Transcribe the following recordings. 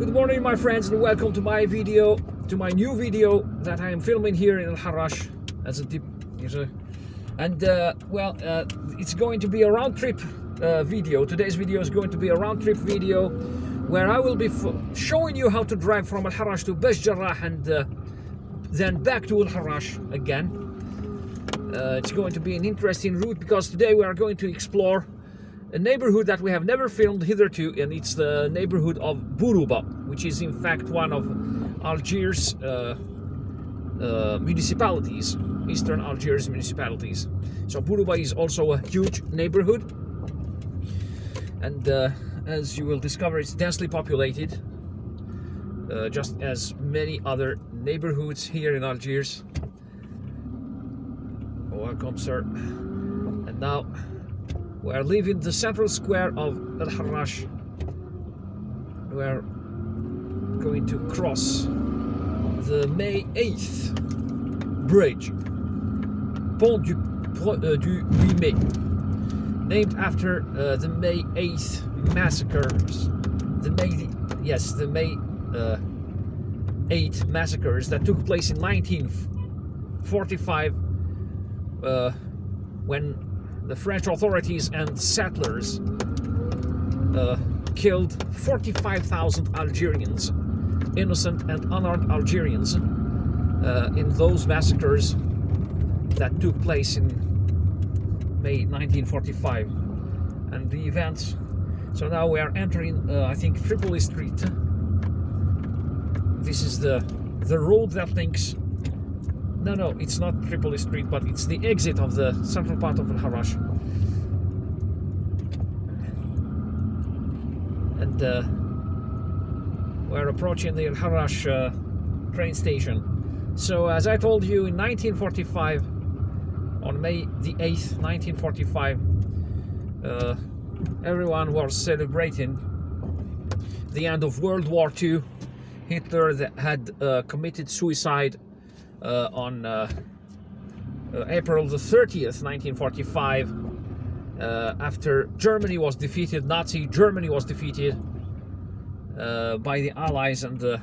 Good morning, my friends, and welcome to my video, to my new video that I am filming here in Harrach as a tip. It's going to be a round trip video. Today's video is going to be a round trip video where I will be showing you how to drive from Harrach to Bachdjerrah and then back to Harrach again. It's going to be an interesting route because today we are going to explore a neighborhood that we have never filmed hitherto, and it's the neighborhood of Bourouba, which is in fact one of Algiers municipalities, eastern Algiers municipalities. So Bourouba is also a huge neighborhood, and as you will discover, it's densely populated, just as many other neighborhoods here in Algiers. Welcome, sir. And now we are leaving the central square of Harrach. We are going to cross the May 8th bridge, Pont du 8 Mai, named after the May 8th massacres. The May 8 massacres that took place in 1945, when the French authorities and settlers killed 45,000 Algerians, innocent and unarmed Algerians, in those massacres that took place in May 1945. And the events, so now we are entering I think Tripoli Street. This is the road that links. No, it's not Tripoli Street, but it's the exit of the central part of Harrach. And we're approaching the Harrach train station. So as I told you, in 1945, on May the 8th, 1945, everyone was celebrating the end of World War II. Hitler had committed suicide on April the 30th, 1945, after Germany was defeated, Nazi Germany was defeated by the Allies and the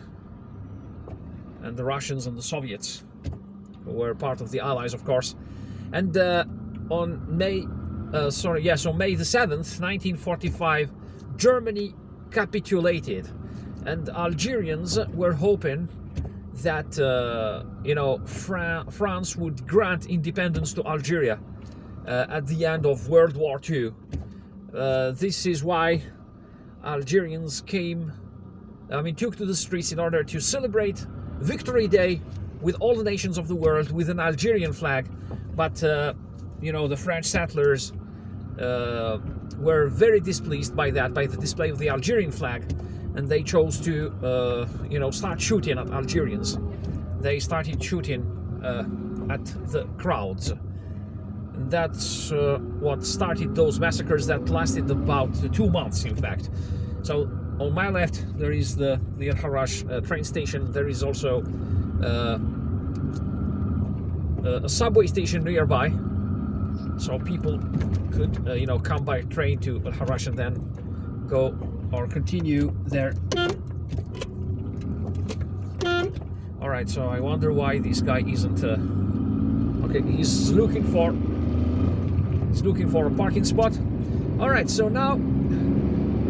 Russians and the Soviets, who were part of the Allies, of course. And on May the 7th, 1945, Germany capitulated, and Algerians were hoping that France would grant independence to Algeria at the end of World War II. This is why Algerians took to the streets in order to celebrate Victory Day with all the nations of the world with an Algerian flag. But the French settlers were very displeased by that, by the display of the Algerian flag. And they chose to, start shooting at Algerians. They started shooting at the crowds. And that's what started those massacres that lasted about 2 months, in fact. So on my left, there is the Harrach train station. There is also a subway station nearby. So people could, come by train to Harrach and then go or continue there. All right, so I wonder why this guy isn't okay. He's looking for a parking spot. All right, so now,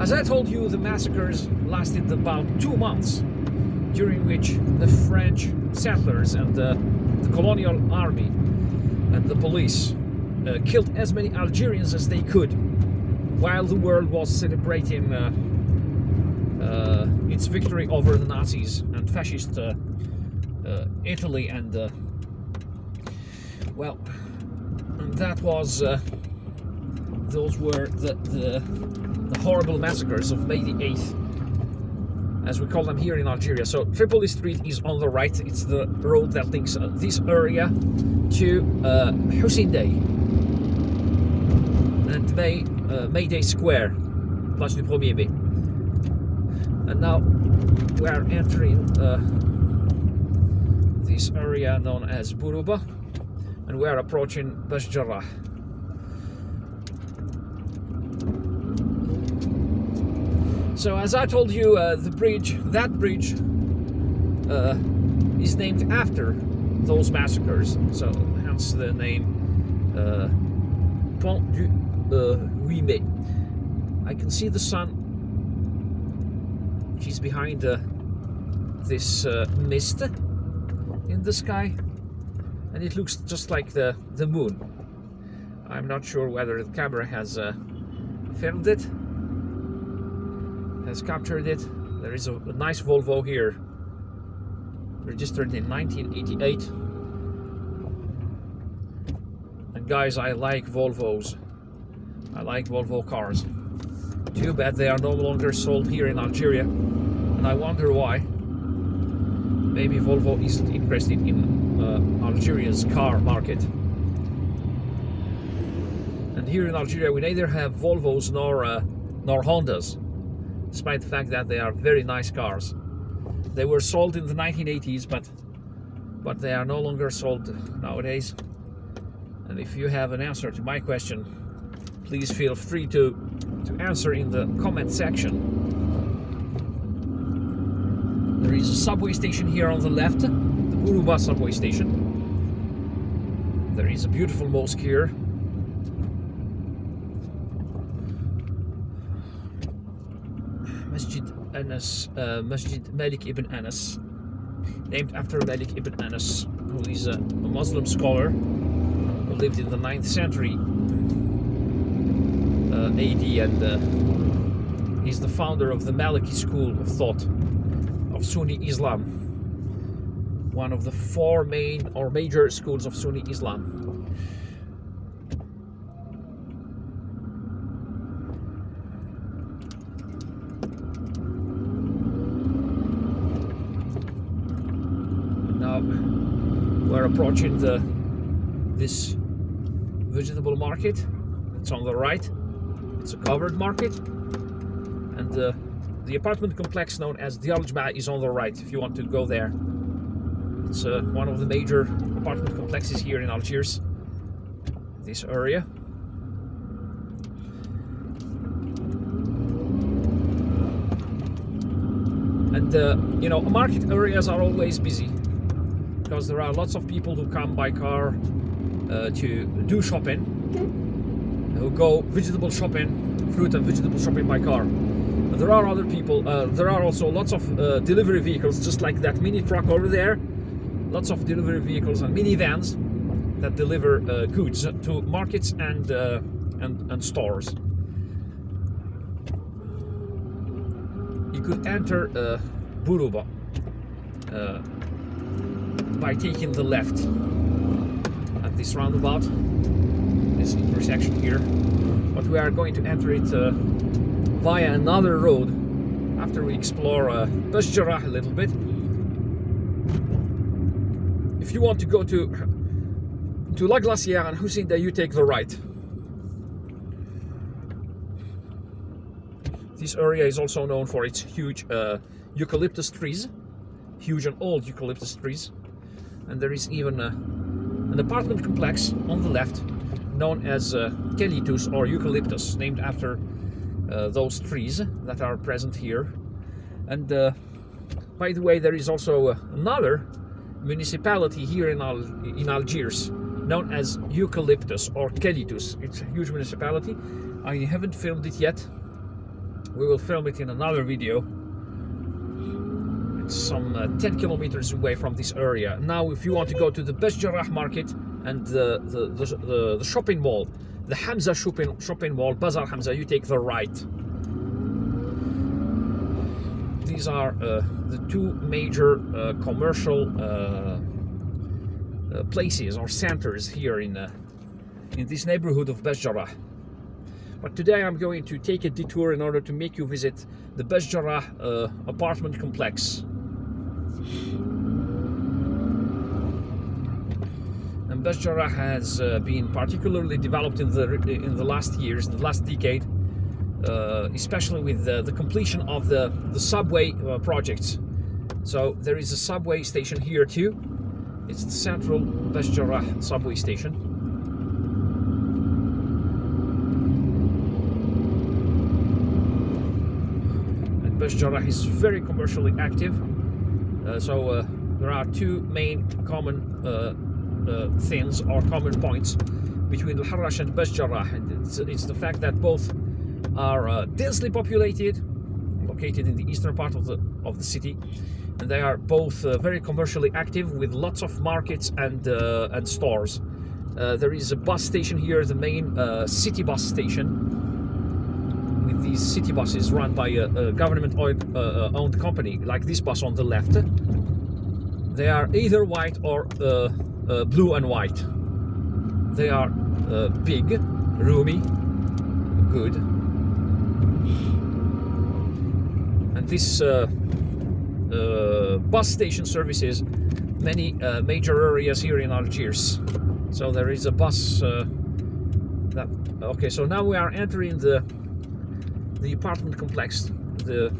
as I told you, the massacres lasted about 2 months, during which the French settlers and the colonial army and the police killed as many Algerians as they could, while the world was celebrating its victory over the Nazis and fascist Italy, and that was those were the horrible massacres of May the 8th, as we call them here in Algeria. So Tripoli Street is on the right. It's the road that links this area to Hussein Day and May Day Square, Place du 1er Mai. And now we are entering this area known as Bourouba, and we are approaching So as I told you, that bridge is named after those massacres. So hence the name Pont du 8 Mai. I can see the sun, which is behind this mist in the sky, and it looks just like the moon. I'm not sure whether the camera has filmed it, has captured it. There is a nice Volvo here, registered in 1988. And guys, I like Volvos. I like Volvo cars. Too bad they are no longer sold here in Algeria, and I wonder why. Maybe Volvo isn't interested in Algeria's car market. And here in Algeria, we neither have Volvos nor Hondas, despite the fact that they are very nice cars. They were sold in the 1980s, but they are no longer sold nowadays. And if you have an answer to my question, please feel free to answer in the comment section. There is a subway station here on the left, the Bourouba subway station. There is a beautiful mosque here. Masjid Malik ibn Anas, named after Malik ibn Anas, who is a Muslim scholar who lived in the 9th century AD, and he's the founder of the Maliki school of thought of Sunni Islam, one of the 4 main or major schools of Sunni Islam. Now we're approaching this vegetable market. It's on the right. It's a covered market, and the apartment complex known as the Algiers is on the right if you want to go there. It's one of the major apartment complexes here in Algiers, this area. And you know, market areas are always busy because there are lots of people who come by car to do shopping, who go vegetable shopping, fruit and vegetable shopping by car. But there are other people, there are also lots of delivery vehicles, just like that mini truck over there. Lots of delivery vehicles and minivans that deliver goods to markets and stores. You could enter Bourouba by taking the left at this roundabout, this intersection here, but we are going to enter it via another road after we explore Bachdjerrah a little bit. If you want to go to La Glacière and Houssainda, you take the right. This area is also known for its huge eucalyptus trees, huge and old eucalyptus trees, and there is even an apartment complex on the left known as Kellytus or eucalyptus, named after those trees that are present here. And by the way, there is also another municipality here in Algiers known as Eucalyptus or Kellytus. It's a huge municipality. I haven't filmed it yet. We will film it in another video. It's some 10 kilometers away from this area. Now, if you want to go to the Bachdjerrah market and the shopping mall, the Hamza shopping mall, Bazaar Hamza, you take the right. These are the 2 major commercial places or centers here in this neighborhood of Bachdjerrah. But today I'm going to take a detour in order to make you visit the Bachdjerrah apartment complex. And Bachdjerrah has been particularly developed in the last years, in the last decade, especially with the completion of the subway projects. So there is a subway station here too. It's the central Bachdjerrah subway station. Bachdjerrah is very commercially active. So there are two main common things or common points between Harrach and Bachdjerrah, and it's the fact that both are densely populated, located in the eastern part of the city, and they are both very commercially active with lots of markets and stores. There is a bus station here, the main city bus station, with these city buses run by a government-owned company, like this bus on the left. They are either white or blue and white. They are big, roomy, good. And this bus station services many major areas here in Algiers. So there is a bus okay, so now we are entering the apartment complex, the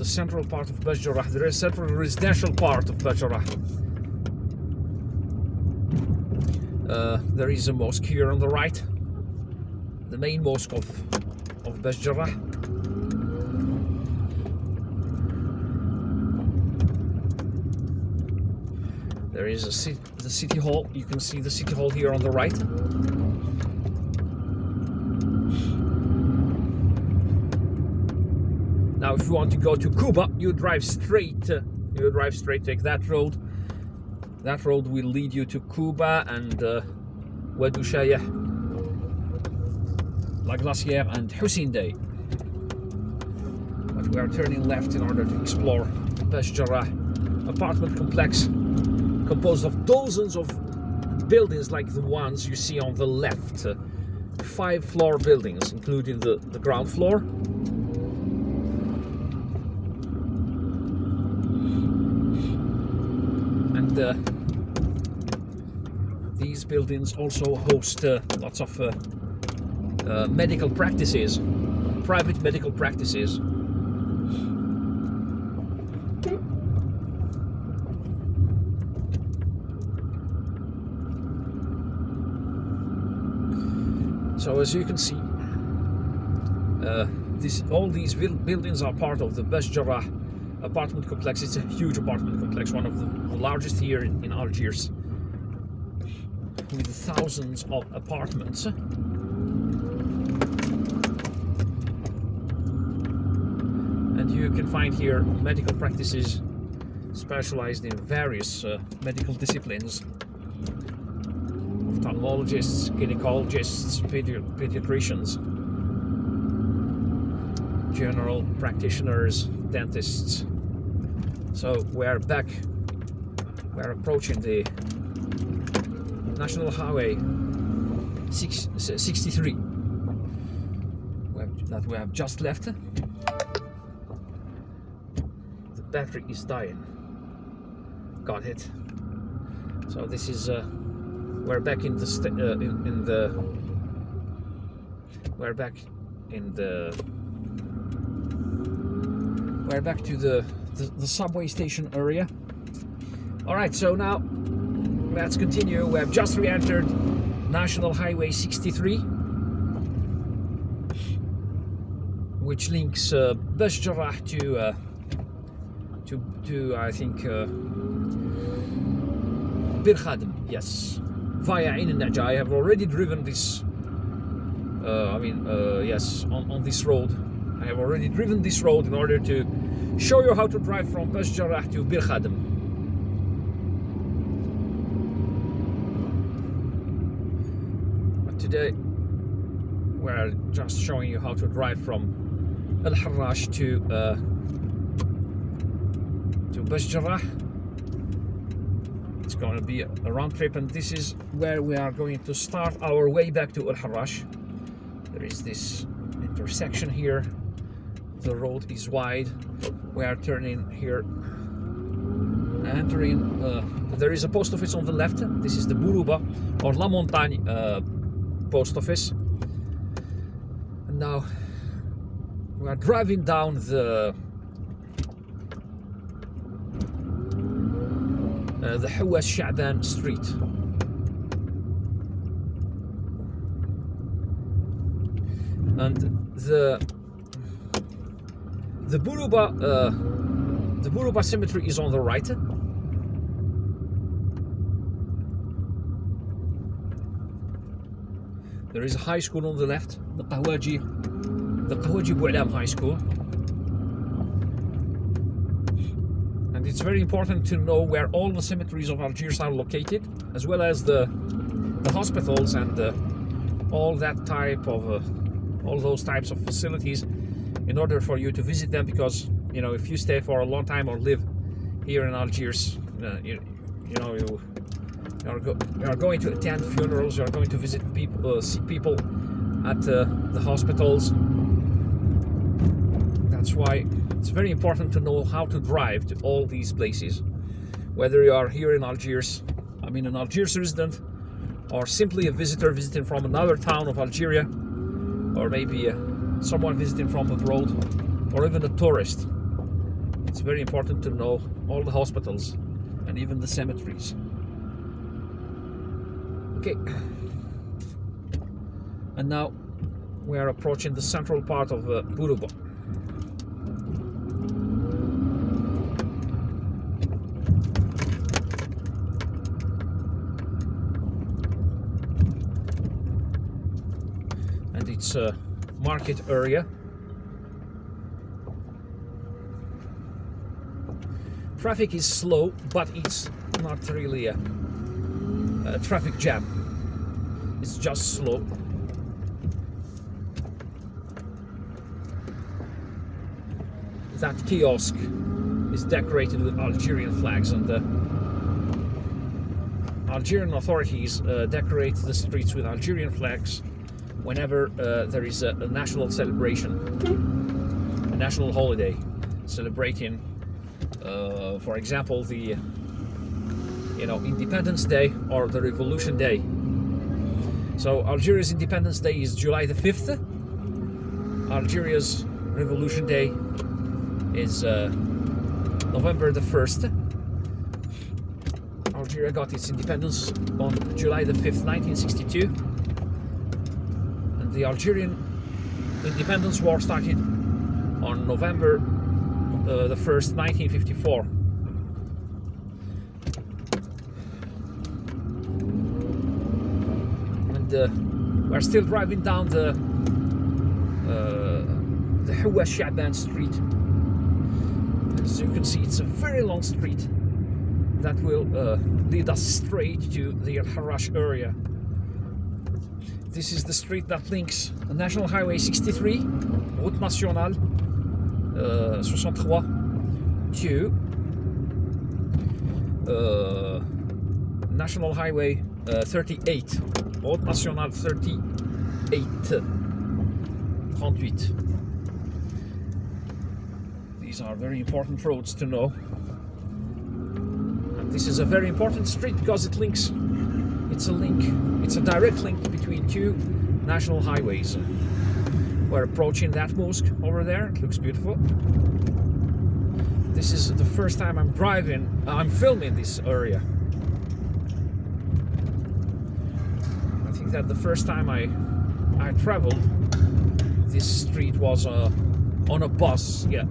central part of Bachdjerrah, the central residential part of Bachdjerrah. There is a mosque here on the right, the main mosque of Bachdjerrah. There is the city hall. You can see the city hall here on the right. Now, if you want to go to Cuba, you drive straight. Take that road. That road will lead you to Cuba and Wadu Shayah, La Glacière, and Hussein Day. But we are turning left in order to explore Bachdjerrah apartment complex, composed of dozens of buildings like the ones you see on the left. 5-floor buildings, including the ground floor. And these buildings also host lots of medical practices, private medical practices. So as you can see, all these buildings are part of the Bachdjerrah apartment complex. It's a huge apartment complex, one of the largest here in Algiers, with thousands of apartments. And you can find here medical practices specialized in various medical disciplines. Ophthalmologists, gynecologists, pediatricians, general practitioners, dentists. So we're approaching the National Highway 63 that we have just left. The battery is dying. Got it. So this is we're back to the subway station area. All right, so now let's continue. We have just re-entered National Highway 63, which links Bachdjerrah to I think Bir Khadem, yes, via Ain al-Naja. I have already driven this. Yes, on this road. I have already driven this road in order to show you how to drive from Bachdjerrah to Bir Khadem. But today we're just showing you how to drive from Harrach to Bachdjerrah. It's going to be a round trip, and this is where we are going to start our way back to Harrach. There is this intersection here. The road is wide. We are turning here, entering. There is a post office on the left. This is the Bourouba or La Montagne post office. And now we are driving down the Hawas Sha'ban street. And The Bourouba cemetery is on the right. There is a high school on the left, the Bourouba Bourouba High School. And it's very important to know where all the cemeteries of Algiers are located, as well as the hospitals and all that type of all those types of facilities, in order for you to visit them. Because you know, if you stay for a long time or live here in Algiers, you are going to attend funerals, you are going to visit people, see people at the hospitals. That's why it's very important to know how to drive to all these places, whether you are here in Algiers, I mean an Algiers resident, or simply a visitor visiting from another town of Algeria, or maybe someone visiting from abroad, or even a tourist. It's very important to know all the hospitals and even the cemeteries. Okay, and now we are approaching the central part of Bourouba. And it's a market area. Traffic is slow, but it's not really a traffic jam. It's just slow. That kiosk is decorated with Algerian flags, and the Algerian authorities decorate the streets with Algerian flags whenever there is a national celebration, a national holiday, celebrating, for example, the Independence Day or the Revolution Day. So Algeria's Independence Day is July the 5th. Algeria's Revolution Day is November the 1st. Algeria got its independence on July the 5th, 1962. And the Algerian Independence War started on November the 1st, 1954. We're still driving down the Harrach Shaban Street. As you can see, it's a very long street that will lead us straight to the Harrach area. This is the street that links the National Highway 63, Route Nationale 63, to National Highway 38, Route Nationale 38. These are very important roads to know. And this is a very important street because it links, it's a direct link between two national highways. We're approaching that mosque over there. It looks beautiful. This is the first time I'm filming this area. I think that the first time I traveled this street was on a bus. Yeah,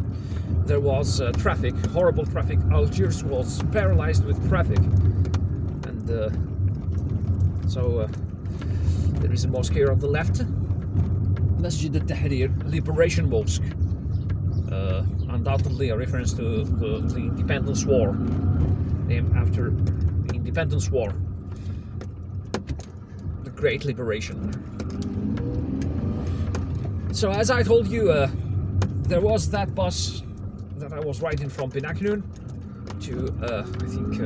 there was traffic, horrible traffic. Algiers was paralyzed with traffic, and so there is a mosque here on the left, Masjid al-Tahrir, Liberation Mosque, undoubtedly a reference to the Independence War, named after the Independence War, the Great Liberation. So as I told you, there was that bus that I was riding from Bachdjerrah to I think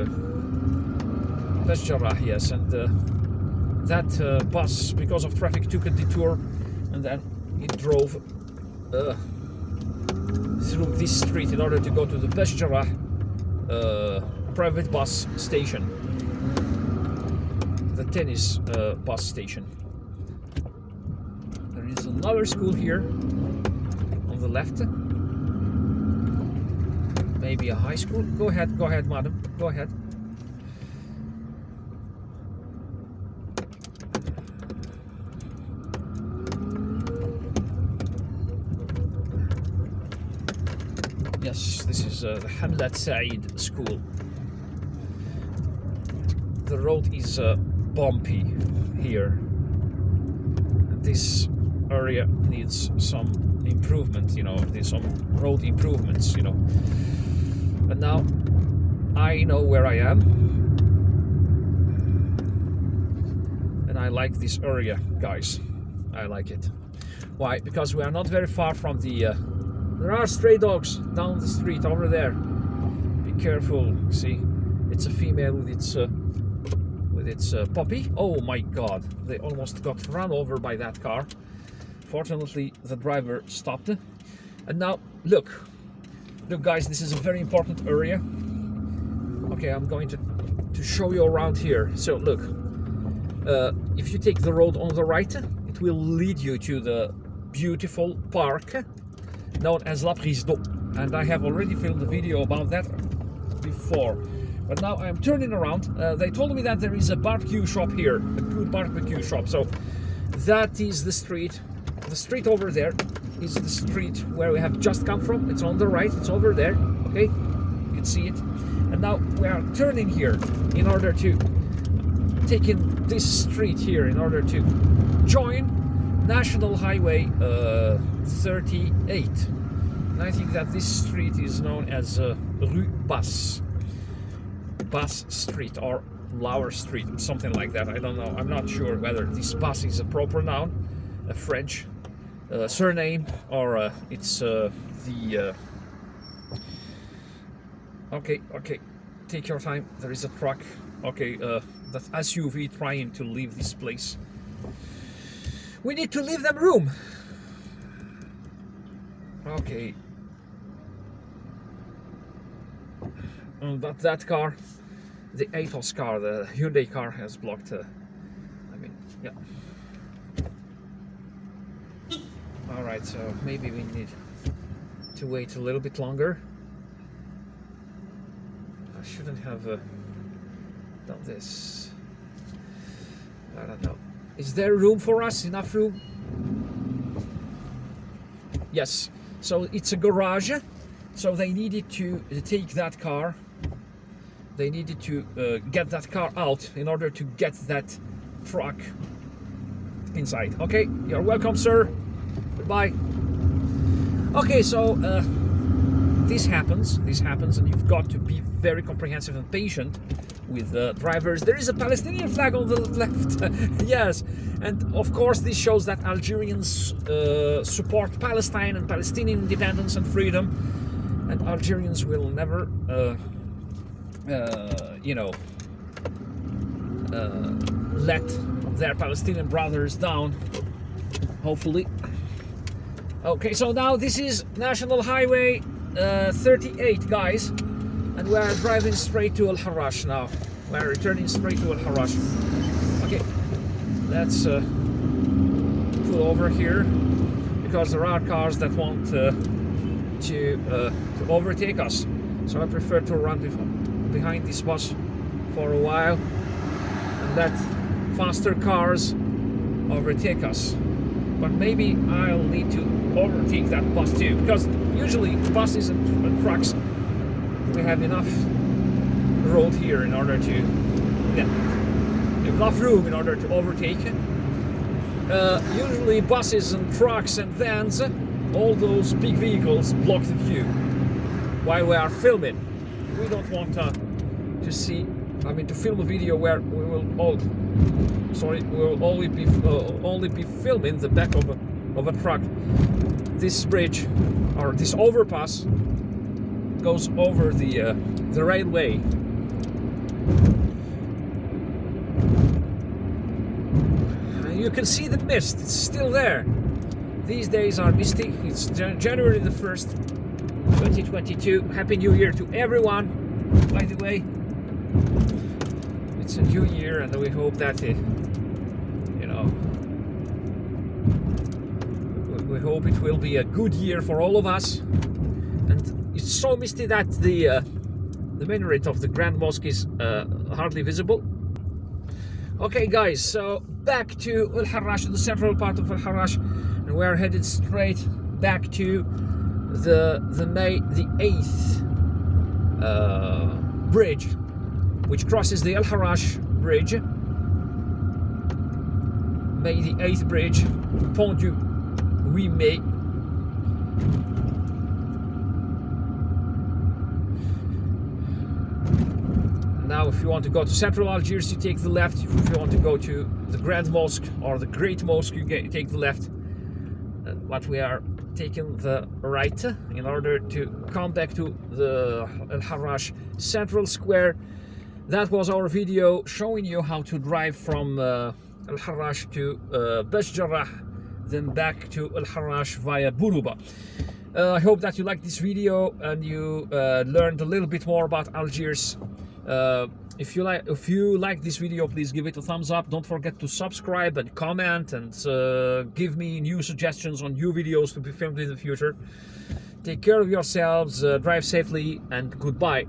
Bachdjerrah, yes, and that bus, because of traffic, took a detour, and then it drove through this street in order to go to the Bachdjerrah private bus station, the tennis bus station. There is another school here on the left, maybe a high school. Go ahead, madam, go ahead. Yes, this is the Hamlet Said school. The road is bumpy here. This area needs some improvement, you know, there's some road improvements, you know. But now I know where I am, and I like this area, guys. I like it. Why? Because we are not very far from the there are stray dogs down the street over there. Be careful. See, it's a female with its puppy. Oh my god, they almost got run over by that car. Fortunately, the driver stopped. And now, look guys, this is a very important area. Okay, I'm going to show you around here. So look, if you take the road on the right, it will lead you to the beautiful park known as La Prise d'Eau. And I have already filmed a video about that before. But now I'm turning around. They told me that there is a barbecue shop here, a good barbecue shop. So that is the street. The street over there is the street where we have just come from. It's on the right, it's over there, okay? You can see it. And now we are turning here in order to take in this street here in order to join National Highway 38. And I think that this street is known as Rue Basse Street or Lower Street, something like that. I don't know. I'm not sure whether this Basse is a proper noun, a French surname, or it's the okay, take your time. There is a truck, okay, that SUV trying to leave this place. We need to leave them room. Okay, but that car, the Atos car, the Hyundai car, has blocked I mean, yeah. Alright, so maybe we need to wait a little bit longer. I shouldn't have done this. I don't know. Is there room for us? Enough room? Yes. So it's a garage. So they needed to take that car. They needed to get that car out in order to get that truck inside. Okay, you're welcome, sir. Goodbye. Okay, so this happens, and you've got to be very comprehensive and patient with drivers. There is a Palestinian flag on the left. Yes, and of course this shows that Algerians support Palestine and Palestinian independence and freedom, and Algerians will never you know, let their Palestinian brothers down, hopefully. Okay, so now this is National Highway 38, guys, and we are driving straight to Harrach now. We are returning straight to Harrach. Okay, let's pull over here because there are cars that want to overtake us. So I prefer to run behind this bus for a while and let faster cars overtake us. But maybe I'll need to overtake that bus too, because usually buses and trucks, we have enough road here in order to, enough room in order to overtake. Usually buses and trucks and vans, all those big vehicles block the view while we are filming. We don't want to see, I mean, to film a video where we will only be filming the back of a truck. This bridge or this overpass goes over the railway. You can see the mist, it's still there. These days are misty. It's January the 1st, 2022. Happy New Year to everyone, by the way. It's a new year, and we hope that we hope it will be a good year for all of us. And it's so misty that the minaret of the Grand Mosque is hardly visible. Okay, guys, so back to Harrach, the central part of Harrach, and we are headed straight back to the 8th bridge, which crosses the Harrach bridge. May the 8th bridge, Pont du 8 Mai. Now, if you want to go to central Algiers, you take the left. If you want to go to the Grand Mosque or the Great Mosque, you take the left. But we are taking the right in order to come back to the Harrach Central Square. That was our video showing you how to drive from Harrach to Bachdjerrah, then back to Harrach via Bourouba. I hope that you liked this video and you learned a little bit more about Algiers. If you like this video, please give it a thumbs up. Don't forget to subscribe and comment, and give me new suggestions on new videos to be filmed in the future. Take care of yourselves, drive safely, and goodbye.